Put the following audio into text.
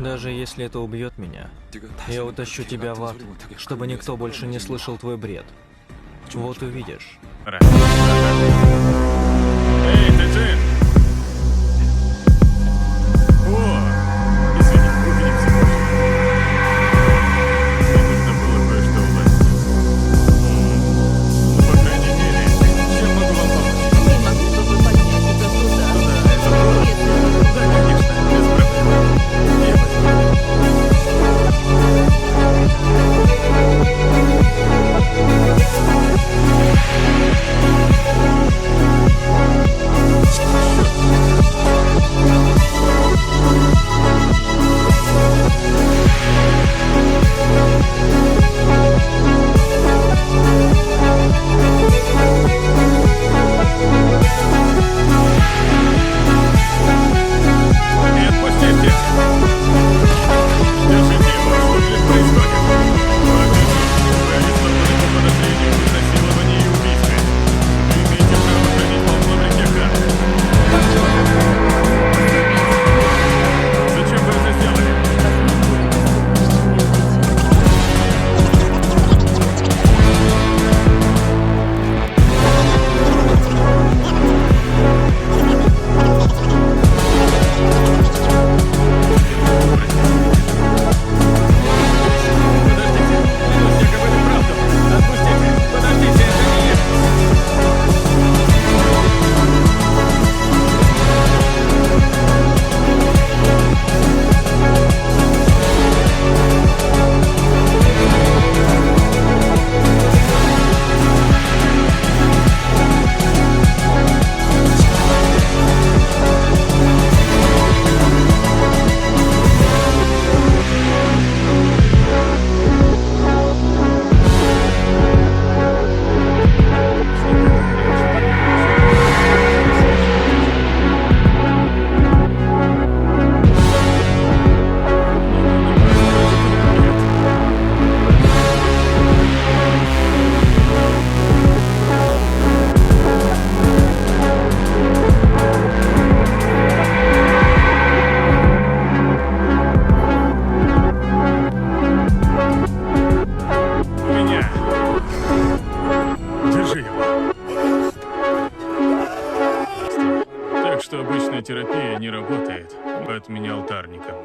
Даже если это убьет меня, я утащу тебя в ад, чтобы никто больше не слышал твой бред. Вот увидишь. Эй, ты Джин! О! Извини, увидимся позже. Мне нужно было кое-что уладить. Ну, по крайней мере, чем могу вам помочь? Не могли бы вы поднять это туда? Туда, это город? Да, конечно, без проблем. Я возьму. Не отпустите! Держите его, что здесь происходит? Вы арестованы по подозрению в изнасиловании и убийстве. Вы имеете право хранить полно рекеха. Зачем вы это сделали? Подождите, клянусь, я говорю правду. Отпустите. Подождите, это не я. У меня. Держи его. Так что обычная терапия не работает. От меня алтарником.